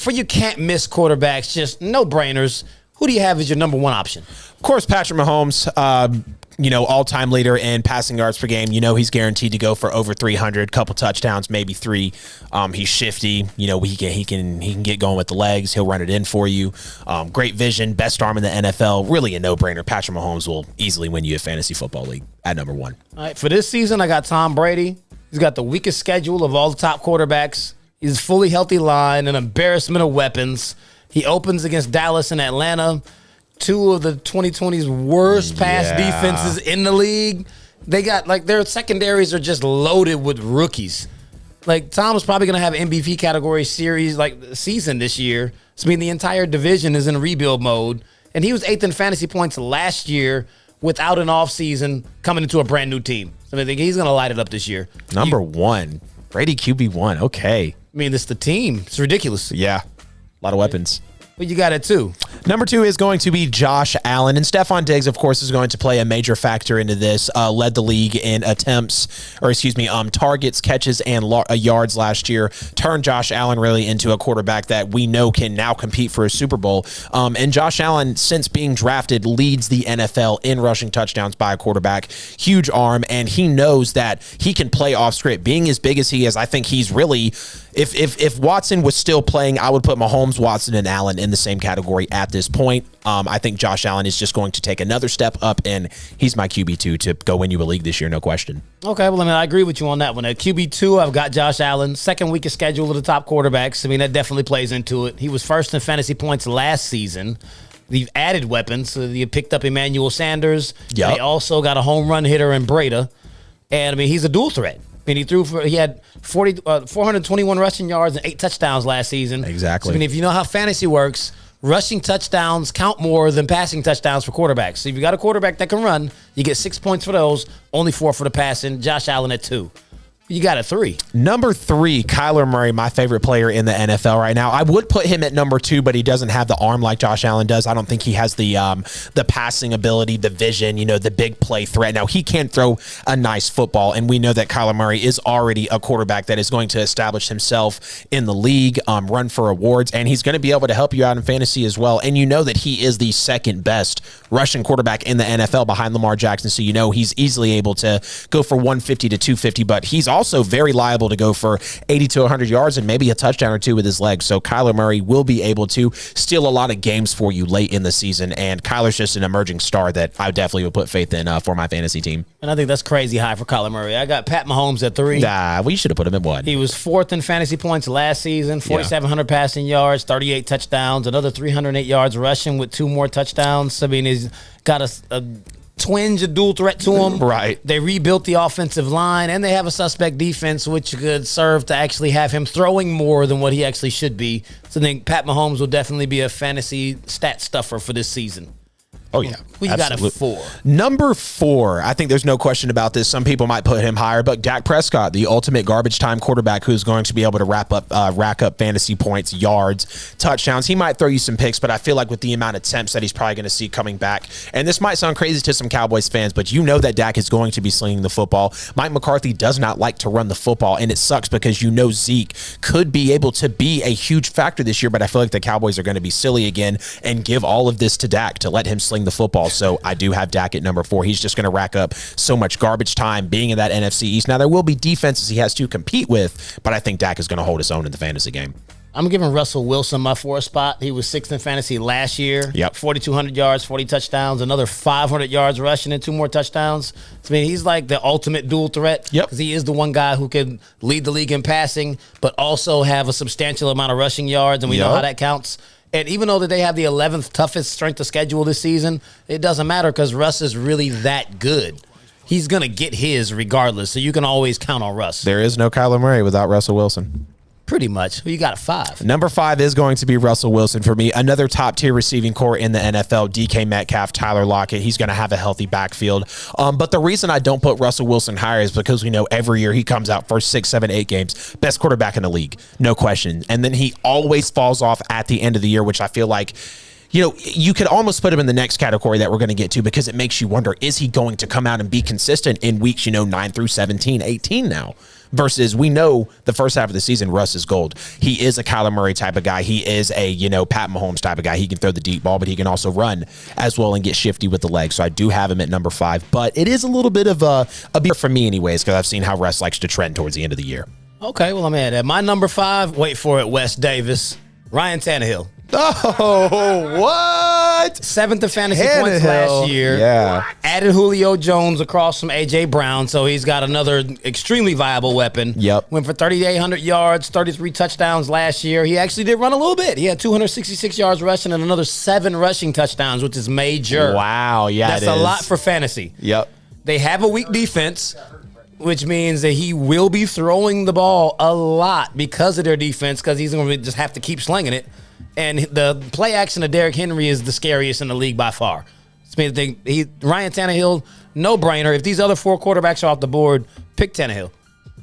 for you can't miss quarterbacks, just no-brainers, who do you have as your number one option? Of course, Patrick Mahomes, all-time leader in passing yards per game. He's guaranteed to go for over 300, couple touchdowns, maybe 3. He's shifty. He can get going with the legs. He'll run it in for you. Great vision, best arm in the NFL. Really a no-brainer. Patrick Mahomes will easily win you a fantasy football league at number 1. All right, for this season, I got Tom Brady. He's got the weakest schedule of all the top quarterbacks. He's a fully healthy line, an embarrassment of weapons. He opens against Dallas and Atlanta, 2 of the 2020's worst pass defenses in the league. They got, their secondaries are just loaded with rookies. Tom's probably going to have MVP category season this year. So, the entire division is in rebuild mode. And he was 8th in fantasy points last year without an offseason coming into a brand new team. So, I think he's going to light it up this year. Number 1, Brady QB1. Okay. It's the team. It's ridiculous. Yeah. A lot of weapons. But you got it too. Number 2 is going to be Josh Allen. And Stephon Diggs, of course, is going to play a major factor into this. Led the league in targets, catches, and yards last year. Turned Josh Allen really into a quarterback that we know can now compete for a Super Bowl. And Josh Allen, since being drafted, leads the NFL in rushing touchdowns by a quarterback. Huge arm, and he knows that he can play off script. Being as big as he is, I think he's really... If Watson was still playing, I would put Mahomes, Watson, and Allen in the same category at this point. I think Josh Allen is just going to take another step up, and he's my QB2 to go win you a league this year, no question. Okay, well, I agree with you on that one. At QB2, I've got Josh Allen, second weakest schedule of the top quarterbacks. That definitely plays into it. He was first in fantasy points last season. They've added weapons. So you picked up Emmanuel Sanders. Yep. They also got a home run hitter in Brady. And, he's a dual threat. He had 421 rushing yards and 8 touchdowns last season. Exactly. So, if you know how fantasy works, rushing touchdowns count more than passing touchdowns for quarterbacks. So if you got a quarterback that can run, you get 6 points for those, only 4 for the passing. Josh Allen at 2. You got a 3. Number 3, Kyler Murray, my favorite player in the NFL right now. I would put him at number 2, but he doesn't have the arm like Josh Allen does. I don't think he has the passing ability, the vision, the big play threat. Now, he can throw a nice football, and we know that Kyler Murray is already a quarterback that is going to establish himself in the league, run for awards, and he's going to be able to help you out in fantasy as well. And you know that he is the second best rushing quarterback in the NFL behind Lamar Jackson, so he's easily able to go for 150 to 250, but he's also very liable to go for 80 to 100 yards and maybe a touchdown or 2 with his legs. So Kyler Murray will be able to steal a lot of games for you late in the season, and Kyler's just an emerging star that I definitely would put faith in for my fantasy team. And I think that's crazy high for Kyler Murray. I got Pat Mahomes at 3. We should have put him at 1. He was 4th in fantasy points last season, 4,700 passing yards, 38 touchdowns, another 308 yards rushing with 2 more touchdowns. He's got a twinge, a dual threat to him. Right. They rebuilt the offensive line, and they have a suspect defense, which could serve to actually have him throwing more than what he actually should be. So I think Pat Mahomes will definitely be a fantasy stat stuffer for this season. Oh, yeah. Who you got at 4? Number 4, I think there's no question about this. Some people might put him higher, but Dak Prescott, the ultimate garbage time quarterback who's going to be able to rack up fantasy points, yards, touchdowns. He might throw you some picks, but I feel like with the amount of attempts that he's probably going to see coming back, and this might sound crazy to some Cowboys fans, but that Dak is going to be slinging the football. Mike McCarthy does not like to run the football, and it sucks because Zeke could be able to be a huge factor this year, but I feel like the Cowboys are going to be silly again and give all of this to Dak to let him sling the football. So I do have Dak at number 4. He's just going to rack up so much garbage time being in that NFC East. Now, there will be defenses he has to compete with, but I think Dak is going to hold his own in the fantasy game. I'm giving Russell Wilson my 4th spot. He was 6th in fantasy last year. Yep. 4,200 yards, 40 touchdowns, another 500 yards rushing and 2 more touchdowns. So, he's like the ultimate dual threat. Yep. Because he is the one guy who can lead the league in passing, but also have a substantial amount of rushing yards, and we know how that counts. And even though that they have the 11th toughest strength of schedule this season, it doesn't matter because Russ is really that good. He's going to get his regardless, so you can always count on Russ. There is no Kyler Murray without Russell Wilson. Pretty much. Who you got at 5? Number 5 is going to be Russell Wilson for me. Another top-tier receiving core in the NFL, DK Metcalf, Tyler Lockett. He's going to have a healthy backfield. But the reason I don't put Russell Wilson higher is because we know every year he comes out first 6, 7, 8 games. Best quarterback in the league. No question. And then he always falls off at the end of the year, which I feel like you could almost put him in the next category that we're going to get to, because it makes you wonder, is he going to come out and be consistent in weeks, 9 through 17, 18 now? Versus we know the first half of the season, Russ is gold. He is a Kyler Murray type of guy. He is a, Pat Mahomes type of guy. He can throw the deep ball, but he can also run as well and get shifty with the legs. So I do have him at number 5, but it is a little bit of a beer for me anyways, because I've seen how Russ likes to trend towards the end of the year. Okay, well, I'm at my number 5. Wait for it, Wes Davis. Ryan Tannehill. Oh, what? 7th in fantasy points last year. Yeah. Added Julio Jones across from A.J. Brown, so he's got another extremely viable weapon. Yep. Went for 3,800 yards, 33 touchdowns last year. He actually did run a little bit. He had 266 yards rushing and another 7 rushing touchdowns, which is major. Wow, yeah, That's a lot for fantasy. Yep. They have a weak defense, which means that he will be throwing the ball a lot because of their defense, because he's going to just have to keep slinging it. And the play action of Derrick Henry is the scariest in the league by far. Ryan Tannehill, no-brainer. If these other 4 quarterbacks are off the board, pick Tannehill.